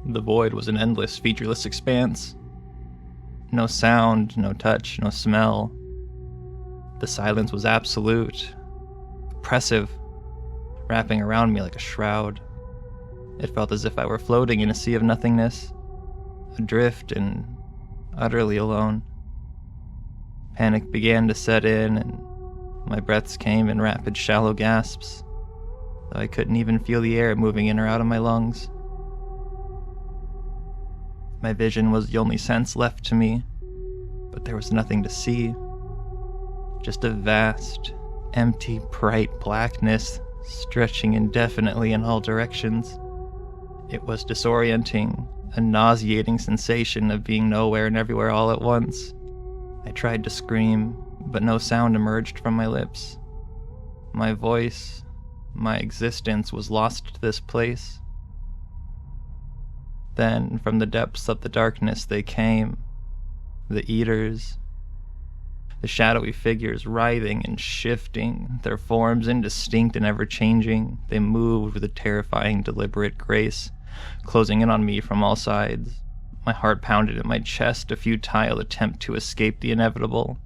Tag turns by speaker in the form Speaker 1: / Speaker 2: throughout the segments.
Speaker 1: The void was an endless, featureless expanse. No sound, no touch, no smell. The silence was absolute, oppressive, wrapping around me like a shroud. It felt as if I were floating in a sea of nothingness, adrift and utterly alone. Panic began to set in, and my breaths came in rapid, shallow gasps, though I couldn't even feel the air moving in or out of my lungs. My vision was the only sense left to me, but there was nothing to see. Just a vast, empty, bright blackness stretching indefinitely in all directions. It was disorienting, a nauseating sensation of being nowhere and everywhere all at once. I tried to scream, but no sound emerged from my lips. My voice, my existence was lost to this place. Then, from the depths of the darkness they came, the eaters. The shadowy figures writhing and shifting, their forms indistinct and ever-changing. They moved with a terrifying, deliberate grace, closing in on me from all sides. My heart pounded in my chest, a futile attempt to escape the inevitable.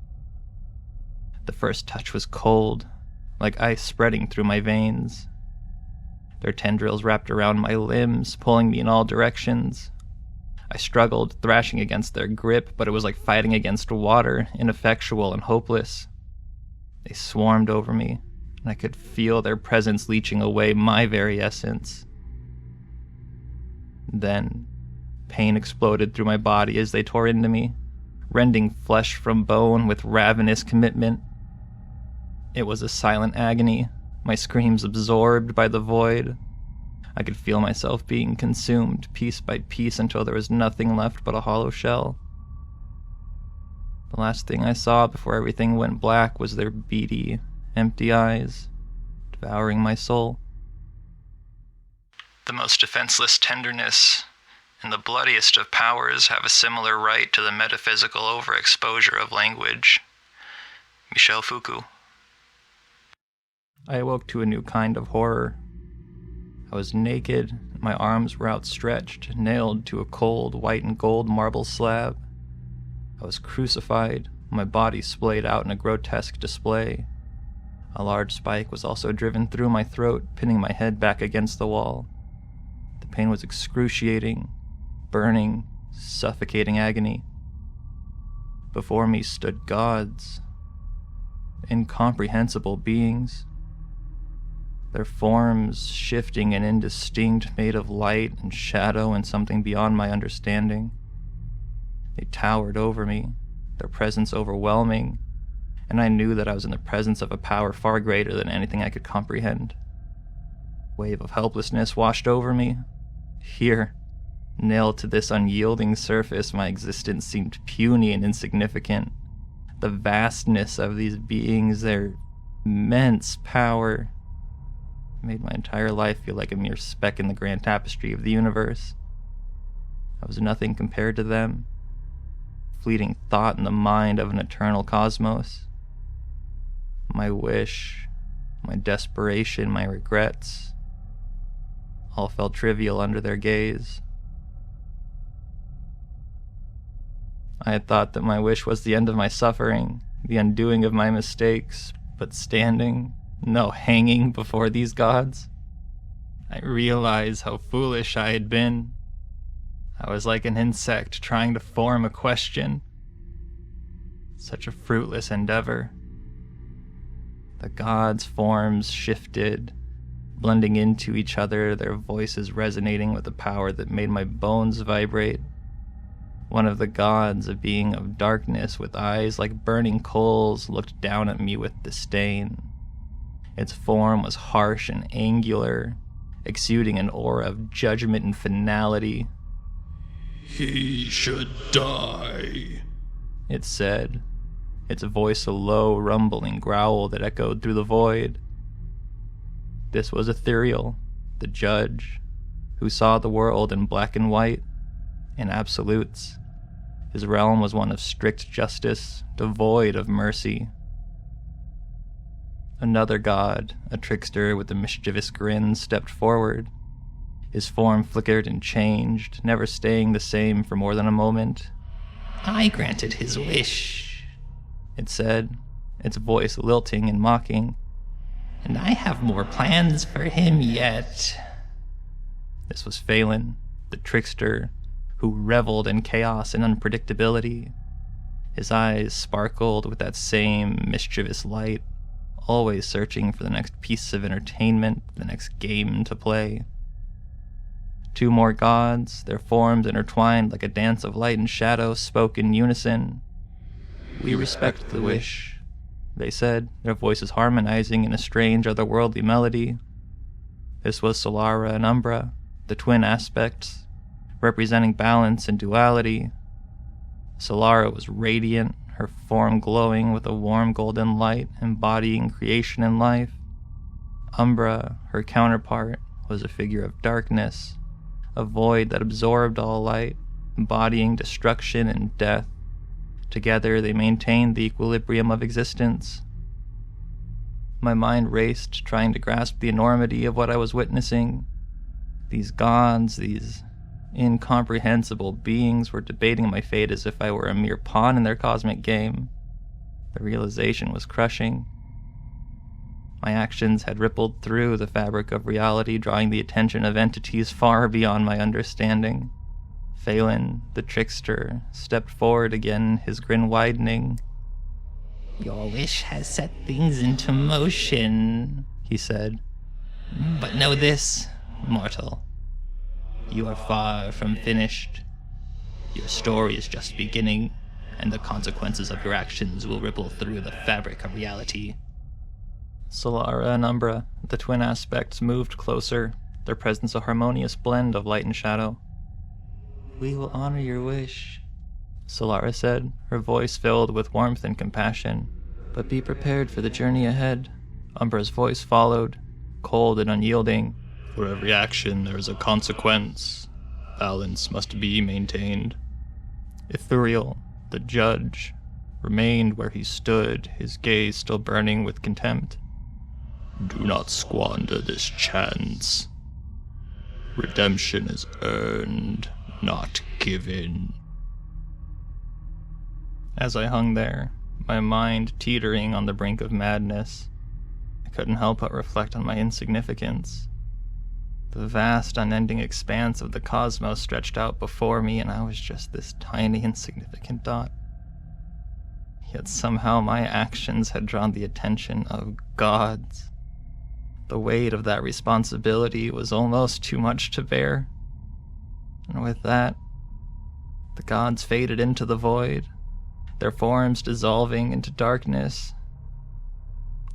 Speaker 1: The first touch was cold, like ice spreading through my veins. Their tendrils wrapped around my limbs, pulling me in all directions. I struggled, thrashing against their grip, but it was like fighting against water, ineffectual and hopeless. They swarmed over me, and I could feel their presence leeching away my very essence. Then, pain exploded through my body as they tore into me, rending flesh from bone with ravenous commitment. It was a silent agony, my screams absorbed by the void. I could feel myself being consumed piece by piece until there was nothing left but a hollow shell. The last thing I saw before everything went black was their beady, empty eyes, devouring my soul. The most defenseless tenderness and the bloodiest of powers have a similar right to the metaphysical overexposure of language. Michel Foucault. I awoke to a new kind of horror. I was naked, my arms were outstretched, nailed to a cold white and gold marble slab. I was crucified, my body splayed out in a grotesque display. A large spike was also driven through my throat, pinning my head back against the wall. The pain was excruciating, burning, suffocating agony. Before me stood gods, incomprehensible beings. Their forms shifting and indistinct, made of light and shadow and something beyond my understanding. They towered over me, their presence overwhelming, and I knew that I was in the presence of a power far greater than anything I could comprehend. A wave of helplessness washed over me. Here, nailed to this unyielding surface, my existence seemed puny and insignificant. The vastness of these beings, their immense power, made my entire life feel like a mere speck in the grand tapestry of the universe. I was nothing compared to them, fleeting thought in the mind of an eternal cosmos. My wish, my desperation, my regrets, all felt trivial under their gaze. I had thought that my wish was the end of my suffering, the undoing of my mistakes, but standing, no, hanging before these gods, I realized how foolish I had been. I was like an insect trying to form a question. Such a fruitless endeavor. The gods' forms shifted, blending into each other, their voices resonating with a power that made my bones vibrate. One of the gods, a being of darkness with eyes like burning coals, looked down at me with disdain. Its form was harsh and angular, exuding an aura of judgment and finality.
Speaker 2: "He should die,"
Speaker 1: it said, its voice a low, rumbling growl that echoed through the void. This was Ethereal, the judge, who saw the world in black and white, in absolutes. His realm was one of strict justice, devoid of mercy. Another god, a trickster with a mischievous grin, stepped forward. His form flickered and changed, never staying the same for more than a moment.
Speaker 3: I granted his wish,
Speaker 1: it said, its voice lilting and mocking.
Speaker 3: and I have more plans for him yet.
Speaker 1: This was Phelan, the trickster, who reveled in chaos and unpredictability. His eyes sparkled with that same mischievous light, always searching for the next piece of entertainment, the next game to play. Two more gods, their forms intertwined like a dance of light and shadow, spoke in unison.
Speaker 2: We respect the wish,
Speaker 1: they said, their voices harmonizing in a strange otherworldly melody. This was Solara and Umbra, the twin aspects, representing balance and duality. Solara was radiant, her form glowing with a warm golden light, embodying creation and life. Umbra, her counterpart, was a figure of darkness, a void that absorbed all light, embodying destruction and death. Together they maintained the equilibrium of existence. My mind raced, trying to grasp the enormity of what I was witnessing. These gods, these incomprehensible beings were debating my fate as if I were a mere pawn in their cosmic game. The realization was crushing. My actions had rippled through the fabric of reality, drawing the attention of entities far beyond my understanding. Phelan, the trickster, stepped forward again, his grin widening.
Speaker 3: Your wish has set things into motion,
Speaker 1: he said.
Speaker 3: But know this, mortal. You are far from finished. Your story is just beginning, and the consequences of your actions will ripple through the fabric of reality.
Speaker 1: Solara and Umbra, the twin aspects, moved closer, their presence a harmonious blend of light and shadow.
Speaker 3: We will honor your wish,
Speaker 1: Solara said, her voice filled with warmth and compassion.
Speaker 3: But be prepared for the journey ahead.
Speaker 1: Umbra's voice followed, cold and unyielding.
Speaker 2: For every action there is a consequence. Balance must be maintained.
Speaker 1: Ethereal, the judge, remained where he stood, his gaze still burning with contempt.
Speaker 2: Do not squander this chance. Redemption is earned, not given.
Speaker 1: As I hung there, my mind teetering on the brink of madness, I couldn't help but reflect on my insignificance. The vast, unending expanse of the cosmos stretched out before me, and I was just this tiny, insignificant dot. Yet somehow my actions had drawn the attention of gods. The weight of that responsibility was almost too much to bear. And with that, the gods faded into the void, their forms dissolving into darkness.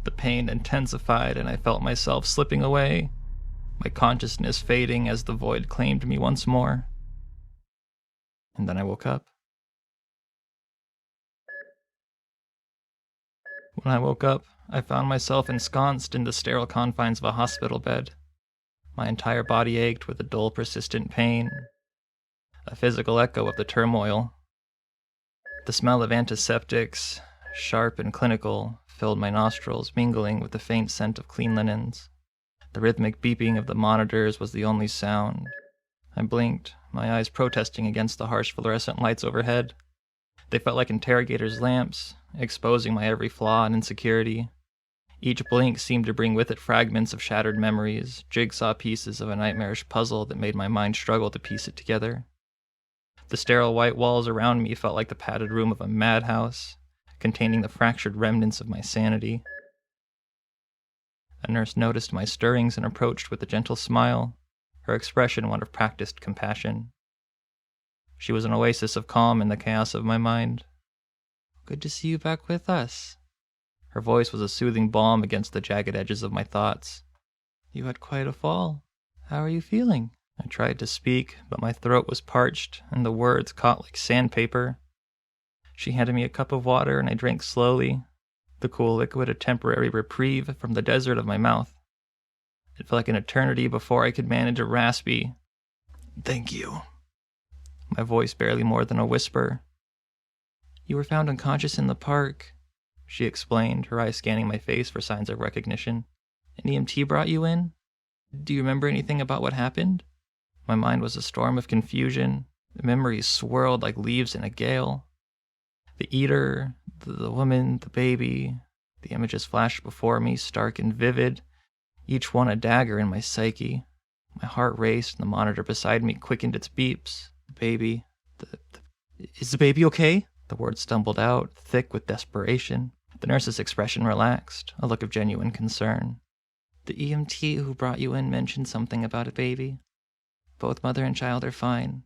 Speaker 1: The pain intensified, and I felt myself slipping away, my consciousness fading as the void claimed me once more. And then I woke up. When I woke up, I found myself ensconced in the sterile confines of a hospital bed. My entire body ached with a dull, persistent pain, a physical echo of the turmoil. The smell of antiseptics, sharp and clinical, filled my nostrils, mingling with the faint scent of clean linens. The rhythmic beeping of the monitors was the only sound. I blinked, my eyes protesting against the harsh fluorescent lights overhead. They felt like interrogators' lamps, exposing my every flaw and insecurity. Each blink seemed to bring with it fragments of shattered memories, jigsaw pieces of a nightmarish puzzle that made my mind struggle to piece it together. The sterile white walls around me felt like the padded room of a madhouse, containing the fractured remnants of my sanity. A nurse noticed my stirrings and approached with a gentle smile, her expression one of practiced compassion. She was an oasis of calm in the chaos of my mind.
Speaker 3: Good to see you back with us.
Speaker 1: Her voice was a soothing balm against the jagged edges of my thoughts.
Speaker 3: You had quite a fall. How are you feeling?
Speaker 1: I tried to speak, but my throat was parched, and the words caught like sandpaper. She handed me a cup of water, and I drank slowly, the cool liquid a temporary reprieve from the desert of my mouth. It felt like an eternity before I could manage a raspy, "Thank you," my voice barely more than a whisper.
Speaker 3: You were found unconscious in the park,
Speaker 1: she explained, her eyes scanning my face for signs of recognition.
Speaker 3: An EMT brought you in? Do you remember anything about what happened?
Speaker 1: My mind was a storm of confusion. Memories swirled like leaves in a gale. The eater, the woman, the baby. The images flashed before me, stark and vivid, each one a dagger in my psyche. My heart raced, and the monitor beside me quickened its beeps. The baby. Is the baby okay? The words stumbled out, thick with desperation. The nurse's expression relaxed, a look of genuine concern. The EMT who brought you in mentioned something about a baby. Both mother and child are fine.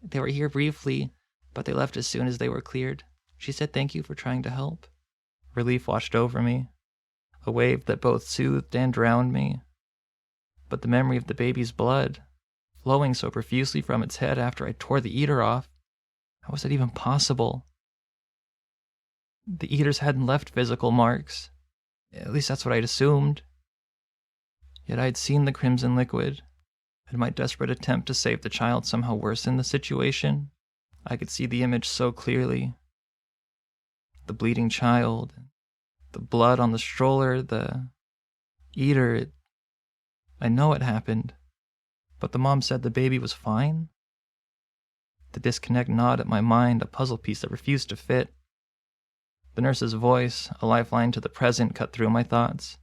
Speaker 1: They were here briefly, but they left as soon as they were cleared. She said thank you for trying to help. Relief washed over me, a wave that both soothed and drowned me. But the memory of the baby's blood, flowing so profusely from its head after I tore the eater off, how was it even possible? The eaters hadn't left physical marks. At least that's what I'd assumed. Yet I'd seen the crimson liquid, and my desperate attempt to save the child somehow worsened the situation. I could see the image so clearly. The bleeding child, the blood on the stroller, the eater. I know it happened, but the mom said the baby was fine? The disconnect gnawed at my mind, a puzzle piece that refused to fit. The nurse's voice, a lifeline to the present, cut through my thoughts.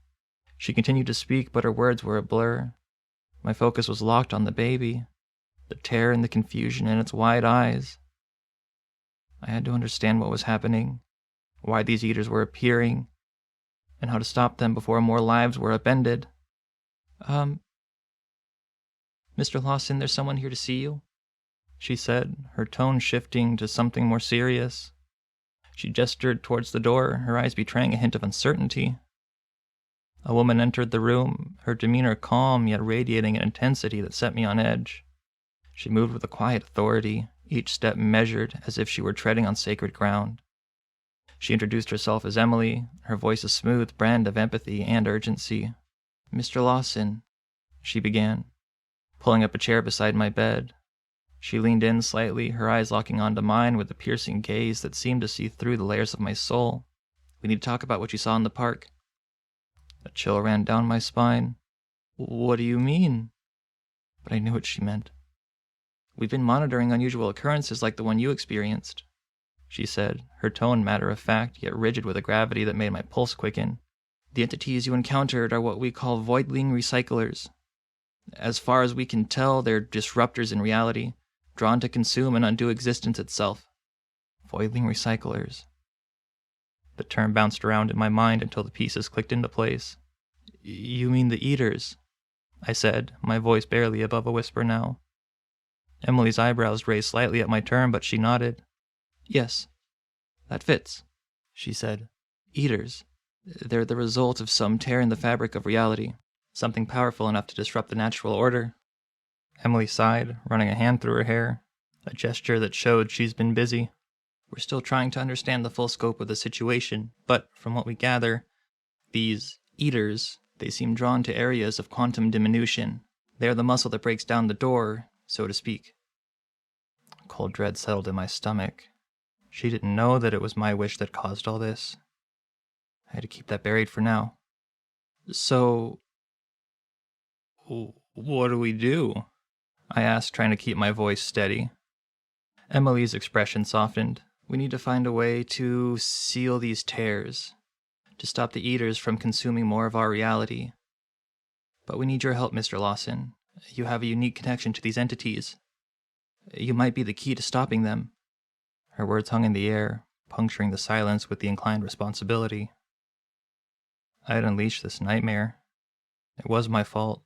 Speaker 1: She continued to speak, but her words were a blur. My focus was locked on the baby, the terror and the confusion in its wide eyes. I had to understand what was happening, why these eaters were appearing, and how to stop them before more lives were upended. Mr. Lawson, there's someone here to see you, she said, her tone shifting to something more serious. She gestured towards the door, her eyes betraying a hint of uncertainty. A woman entered the room, her demeanor calm yet radiating an intensity that set me on edge. She moved with a quiet authority, each step measured as if she were treading on sacred ground. She introduced herself as Emily, her voice a smooth brand of empathy and urgency. Mr. Lawson, she began, pulling up a chair beside my bed. She leaned in slightly, her eyes locking onto mine with a piercing gaze that seemed to see through the layers of my soul. We need to talk about what you saw in the park. A chill ran down my spine. What do you mean? But I knew what she meant. We've been monitoring unusual occurrences like the one you experienced, she said, her tone matter-of-fact, yet rigid with a gravity that made my pulse quicken. The entities you encountered are what we call voidling recyclers. As far as we can tell, they're disruptors in reality, drawn to consume and undo existence itself. Voidling recyclers. The term bounced around in my mind until the pieces clicked into place. You mean the eaters? I said, my voice barely above a whisper now. Emily's eyebrows raised slightly at my term, but she nodded. Yes, that fits, she said. Eaters. They're the result of some tear in the fabric of reality, something powerful enough to disrupt the natural order. Emily sighed, running a hand through her hair, a gesture that showed she's been busy. We're still trying to understand the full scope of the situation, but from what we gather, these eaters, they seem drawn to areas of quantum diminution. They're the muscle that breaks down the door, so to speak. Cold dread settled in my stomach. She didn't know that it was my wish that caused all this. I had to keep that buried for now. So, what do we do? I asked, trying to keep my voice steady. Emily's expression softened. We need to find a way to seal these tears, to stop the eaters from consuming more of our reality. But we need your help, Mr. Lawson. You have a unique connection to these entities. You might be the key to stopping them. Her words hung in the air, puncturing the silence with the inclined responsibility. I had unleashed this nightmare. It was my fault.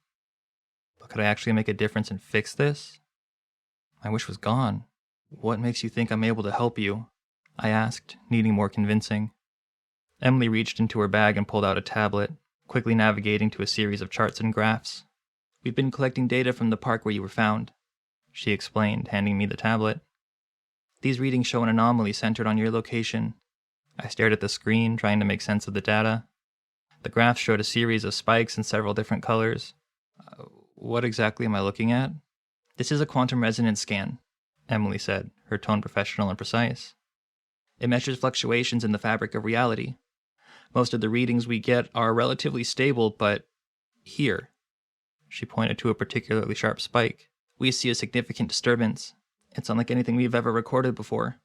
Speaker 1: But could I actually make a difference and fix this? My wish was gone. What makes you think I'm able to help you? I asked, needing more convincing. Emily reached into her bag and pulled out a tablet, quickly navigating to a series of charts and graphs. We've been collecting data from the park where you were found, she explained, handing me the tablet. These readings show an anomaly centered on your location. I stared at the screen, trying to make sense of the data. The graphs showed a series of spikes in several different colors. What exactly am I looking at? This is a quantum resonance scan, Emily said, her tone professional and precise. It measures fluctuations in the fabric of reality. Most of the readings we get are relatively stable, but here, she pointed to a particularly sharp spike, We see a significant disturbance. It's unlike anything we've ever recorded before.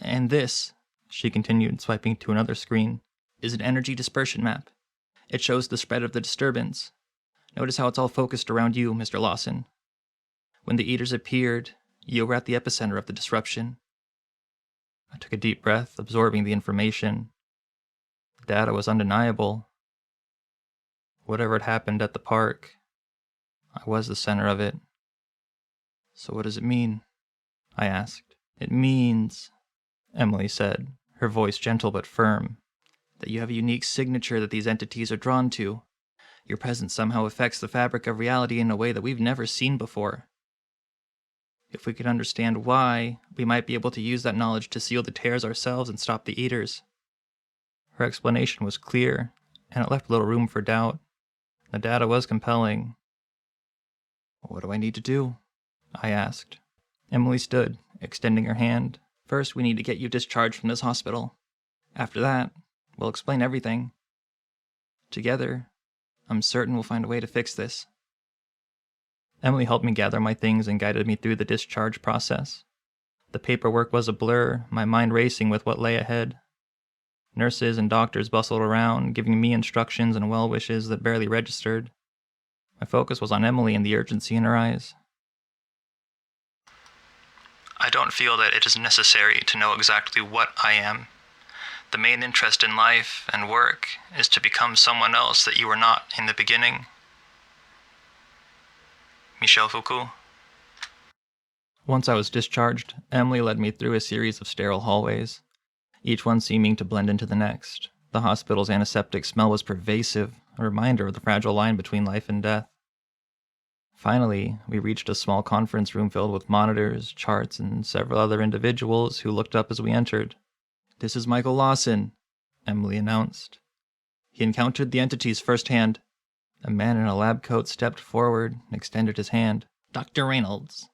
Speaker 1: And this, she continued, swiping to another screen, is an energy dispersion map. It shows the spread of the disturbance. Notice how it's all focused around you, Mr. Lawson. When the Eaters appeared, you were at the epicenter of the disruption. I took a deep breath, absorbing the information. The data was undeniable. Whatever had happened at the park, I was the center of it. So what does it mean? I asked. It means, Emily said, her voice gentle but firm, that you have a unique signature that these entities are drawn to. Your presence somehow affects the fabric of reality in a way that we've never seen before. If we could understand why, we might be able to use that knowledge to seal the tears ourselves and stop the Eaters. Her explanation was clear, and it left little room for doubt. The data was compelling. What do I need to do? I asked. Emily stood, extending her hand. First, we need to get you discharged from this hospital. After that, we'll explain everything. Together, I'm certain we'll find a way to fix this. Emily helped me gather my things and guided me through the discharge process. The paperwork was a blur, my mind racing with what lay ahead. Nurses and doctors bustled around, giving me instructions and well wishes that barely registered. My focus was on Emily and the urgency in her eyes. I don't feel that it is necessary to know exactly what I am. The main interest in life and work is to become someone else that you were not in the beginning. Michel Foucault. Once I was discharged, Emily led me through a series of sterile hallways, each one seeming to blend into the next. The hospital's antiseptic smell was pervasive, a reminder of the fragile line between life and death. Finally, we reached a small conference room filled with monitors, charts, and several other individuals who looked up as we entered. This is Michael Lawson, Emily announced. He encountered the entities firsthand. A man in a lab coat stepped forward and extended his hand.
Speaker 3: Dr. Reynolds,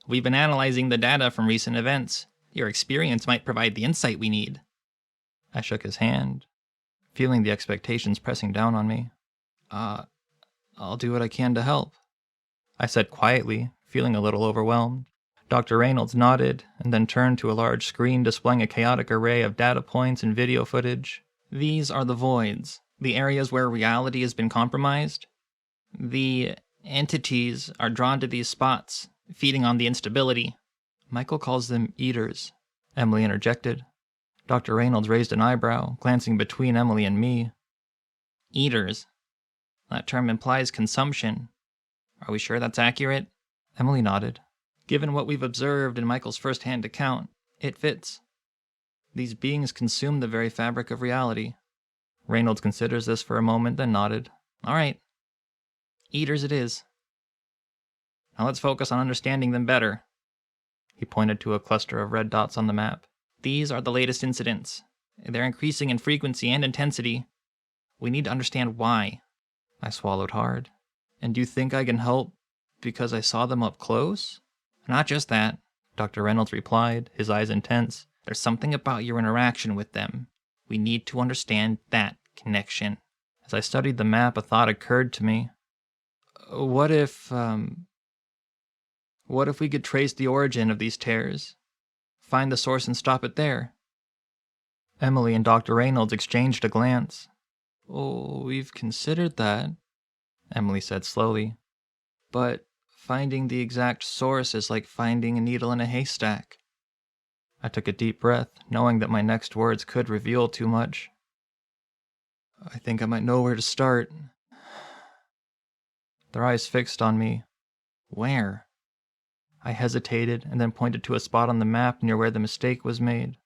Speaker 3: we've been analyzing the data from recent events. Your experience might provide the insight we need.
Speaker 1: I shook his hand, feeling the expectations pressing down on me. I'll do what I can to help, I said quietly, feeling a little overwhelmed. Dr. Reynolds nodded and then turned to a large screen displaying a chaotic array of data points and video footage.
Speaker 3: These are the voids, the areas where reality has been compromised. The entities are drawn to these spots, feeding on the instability.
Speaker 1: Michael calls them Eaters, Emily interjected. Dr. Reynolds raised an eyebrow, glancing between Emily and me.
Speaker 3: Eaters? That term implies consumption. Are we sure that's accurate?
Speaker 1: Emily nodded.
Speaker 3: Given what we've observed in Michael's first-hand account, it fits.
Speaker 1: These beings consume the very fabric of reality. Reynolds considers this for a moment, then nodded.
Speaker 3: All right. Eaters it is. Now let's focus on understanding them better.
Speaker 1: He pointed to a cluster of red dots on the map.
Speaker 3: These are the latest incidents. They're increasing in frequency and intensity. We need to understand why.
Speaker 1: I swallowed hard. And do you think I can help because I saw them up close?
Speaker 3: Not just that,
Speaker 1: Dr. Reynolds replied, his eyes intense.
Speaker 3: There's something about your interaction with them. We need to understand that connection.
Speaker 1: As I studied the map, a thought occurred to me. What if we could trace the origin of these tears? Find the source and stop it there? Emily and Dr. Reynolds exchanged a glance. Oh, we've considered that, Emily said slowly. But finding the exact source is like finding a needle in a haystack. I took a deep breath, knowing that my next words could reveal too much. I think I might know where to start. Their eyes fixed on me.
Speaker 3: Where?
Speaker 1: I hesitated and then pointed to a spot on the map near where the mistake was made,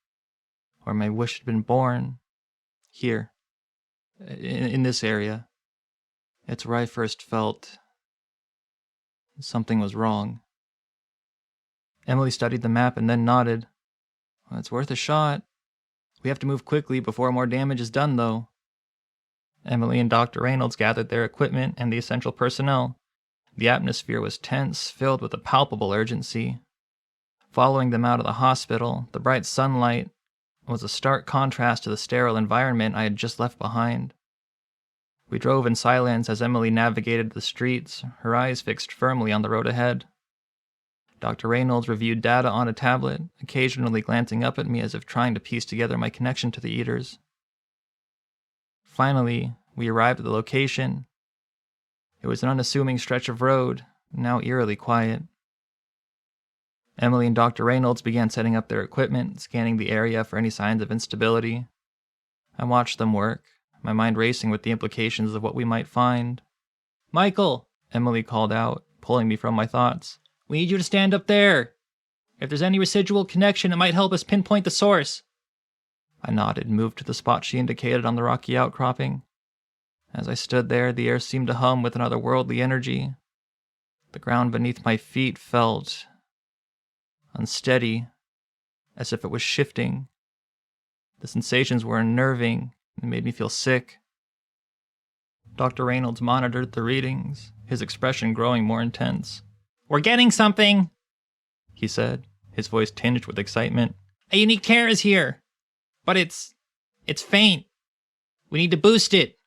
Speaker 1: where my wish had been born. Here. In this area. It's where I first felt something was wrong. Emily studied the map and then nodded. Well, it's worth a shot. We have to move quickly before more damage is done, though. Emily and Dr. Reynolds gathered their equipment and the essential personnel. The atmosphere was tense, filled with a palpable urgency. Following them out of the hospital, the bright sunlight was a stark contrast to the sterile environment I had just left behind. We drove in silence as Emily navigated the streets, her eyes fixed firmly on the road ahead. Dr. Reynolds reviewed data on a tablet, occasionally glancing up at me as if trying to piece together my connection to the eaters. Finally, we arrived at the location. It was an unassuming stretch of road, now eerily quiet. Emily and Dr. Reynolds began setting up their equipment, scanning the area for any signs of instability. I watched them work, my mind racing with the implications of what we might find. "Michael!" Emily called out, pulling me from my thoughts. "We need you to stand up there. If there's any residual connection, it might help us pinpoint the source." I nodded and moved to the spot she indicated on the rocky outcropping. As I stood there, the air seemed to hum with an otherworldly energy. The ground beneath my feet felt unsteady, as if it was shifting. The sensations were unnerving and made me feel sick. Dr. Reynolds monitored the readings, his expression growing more intense. "We're getting something," he said, his voice tinged with excitement. "A unique tear is here, but it's faint. We need to boost it."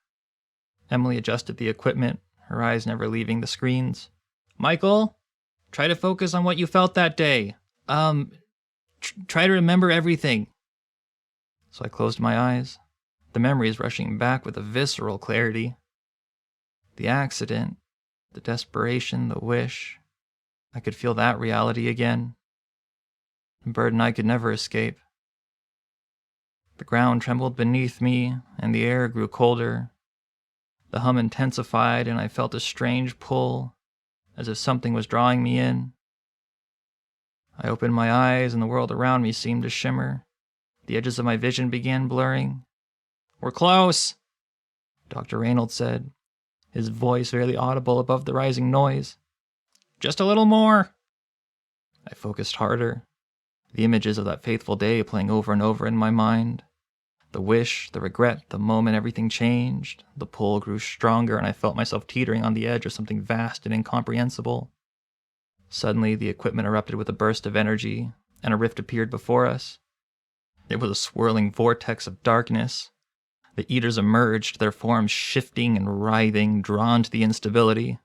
Speaker 1: Emily adjusted the equipment, her eyes never leaving the screens. "Michael, try to focus on what you felt that day. Try to remember everything." So I closed my eyes, the memories rushing back with a visceral clarity. The accident, the desperation, the wish. I could feel that reality again. A burden I could never escape. The ground trembled beneath me, and the air grew colder. The hum intensified, and I felt a strange pull, as if something was drawing me in. I opened my eyes, and the world around me seemed to shimmer. The edges of my vision began blurring. "We're close," Dr. Reynolds said, his voice barely audible above the rising noise. "Just a little more." I focused harder, the images of that faithful day playing over and over in my mind. The wish, the regret, the moment everything changed. The pull grew stronger, and I felt myself teetering on the edge of something vast and incomprehensible. Suddenly, the equipment erupted with a burst of energy, and a rift appeared before us. It was a swirling vortex of darkness. The eaters emerged, their forms shifting and writhing, drawn to the instability.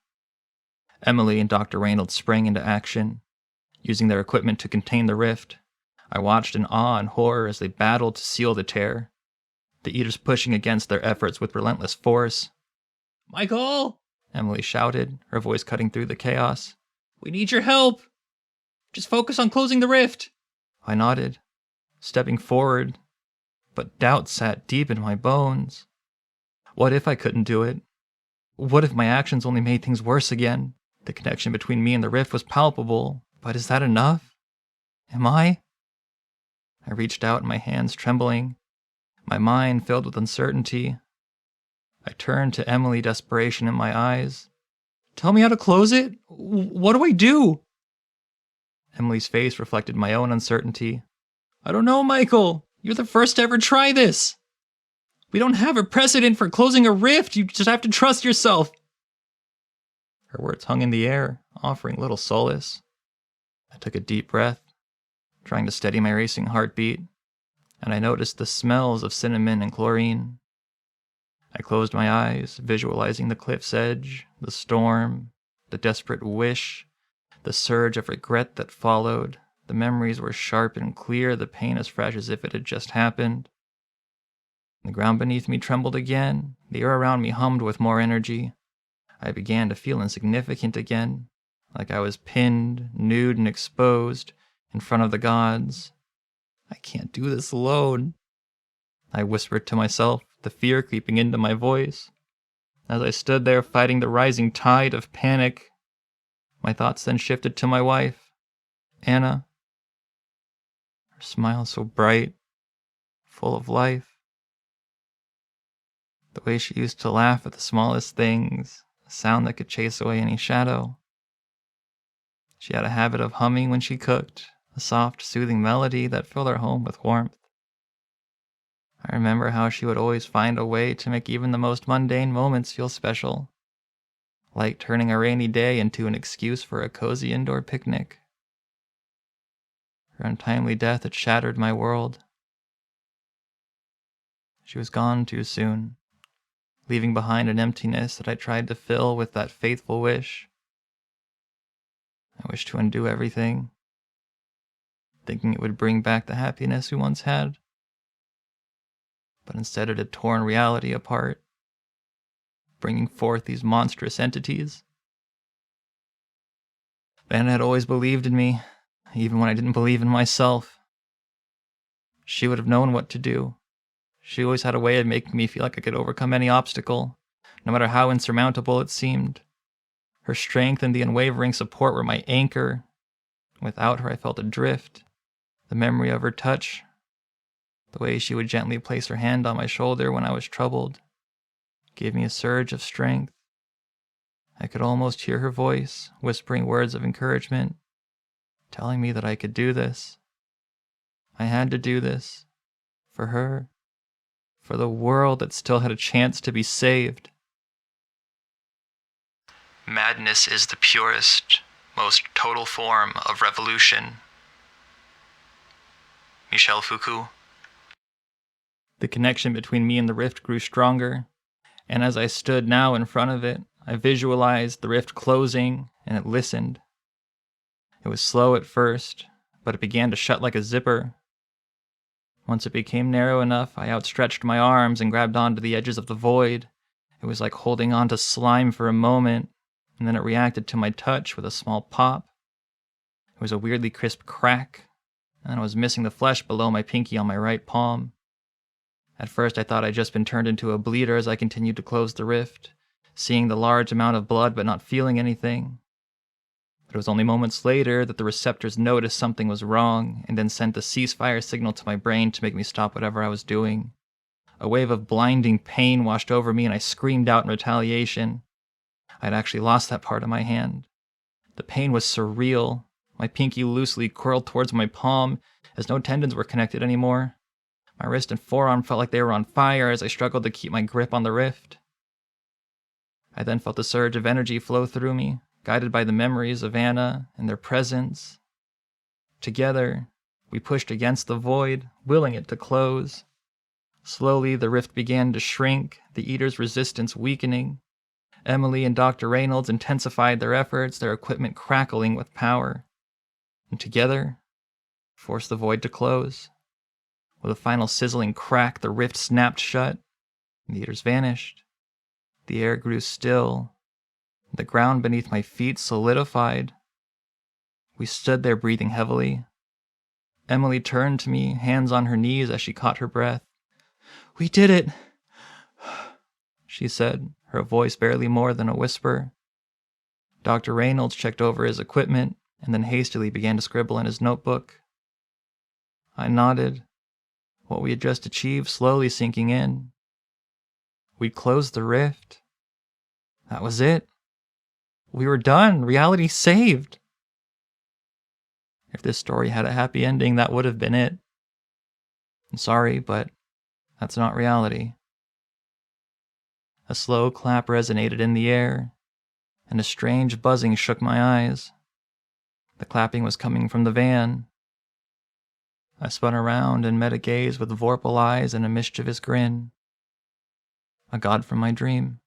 Speaker 1: Emily and Dr. Reynolds sprang into action, using their equipment to contain the rift. I watched in awe and horror as they battled to seal the tear, the eaters pushing against their efforts with relentless force. "Michael!" Emily shouted, her voice cutting through the chaos. "We need your help! Just focus on closing the rift!" I nodded, stepping forward, but doubt sat deep in my bones. What if I couldn't do it? What if my actions only made things worse again? The connection between me and the rift was palpable, but is that enough? Am I? I reached out, my hands trembling, my mind filled with uncertainty. I turned to Emily, desperation in my eyes. "Tell me how to close it? What do I do?" Emily's face reflected my own uncertainty. "I don't know, Michael. You're the first to ever try this. We don't have a precedent for closing a rift. You just have to trust yourself." Her words hung in the air, offering little solace. I took a deep breath, trying to steady my racing heartbeat, and I noticed the smells of cinnamon and chlorine. I closed my eyes, visualizing the cliff's edge, the storm, the desperate wish, the surge of regret that followed. The memories were sharp and clear, the pain as fresh as if it had just happened. The ground beneath me trembled again, the air around me hummed with more energy. I began to feel insignificant again, like I was pinned, nude and exposed, in front of the gods. "I can't do this alone," I whispered to myself, the fear creeping into my voice. As I stood there fighting the rising tide of panic, my thoughts then shifted to my wife, Anna. Her smile so bright, full of life. The way she used to laugh at the smallest things, a sound that could chase away any shadow. She had a habit of humming when she cooked, a soft, soothing melody that filled our home with warmth. I remember how she would always find a way to make even the most mundane moments feel special, like turning a rainy day into an excuse for a cozy indoor picnic. Her untimely death had shattered my world. She was gone too soon, leaving behind an emptiness that I tried to fill with that faithful wish. I wished to undo everything, thinking it would bring back the happiness we once had. But instead it had torn reality apart, bringing forth these monstrous entities. Vanna had always believed in me, even when I didn't believe in myself. She would have known what to do. She always had a way of making me feel like I could overcome any obstacle, no matter how insurmountable it seemed. Her strength and the unwavering support were my anchor. Without her, I felt adrift. The memory of her touch, the way she would gently place her hand on my shoulder when I was troubled, gave me a surge of strength. I could almost hear her voice, whispering words of encouragement, telling me that I could do this. I had to do this. For her. For the world that still had a chance to be saved.
Speaker 2: Madness is the purest, most total form of revolution. Michel Foucault.
Speaker 1: The connection between me and the rift grew stronger, and as I stood now in front of it, I visualized the rift closing, and it listened. It was slow at first, but it began to shut like a zipper. Once it became narrow enough, I outstretched my arms and grabbed onto the edges of the void. It was like holding on to slime for a moment, and then it reacted to my touch with a small pop. It was a weirdly crisp crack, and I was missing the flesh below my pinky on my right palm. At first I thought I'd just been turned into a bleeder as I continued to close the rift, seeing the large amount of blood but not feeling anything. But it was only moments later that the receptors noticed something was wrong and then sent the ceasefire signal to my brain to make me stop whatever I was doing. A wave of blinding pain washed over me and I screamed out in retaliation. I'd actually lost that part of my hand. The pain was surreal. My pinky loosely curled towards my palm as no tendons were connected anymore. My wrist and forearm felt like they were on fire as I struggled to keep my grip on the rift. I then felt a surge of energy flow through me, guided by the memories of Anna and their presence. Together, we pushed against the void, willing it to close. Slowly, the rift began to shrink, the Eater's resistance weakening. Emily and Dr. Reynolds intensified their efforts, their equipment crackling with power. And together, forced the void to close. With a final sizzling crack, the rift snapped shut, and the Eaters vanished. The air grew still. The ground beneath my feet solidified. We stood there breathing heavily. Emily turned to me, hands on her knees as she caught her breath. "We did it," she said, her voice barely more than a whisper. Dr. Reynolds checked over his equipment and then hastily began to scribble in his notebook. I nodded, what we had just achieved slowly sinking in. We'd closed the rift. That was it. We were done. Reality saved. If this story had a happy ending, that would have been it. I'm sorry, but that's not reality. A slow clap resonated in the air, and a strange buzzing shook my eyes. The clapping was coming from the van. I spun around and met a gaze with vorpal eyes and a mischievous grin. A god from my dream.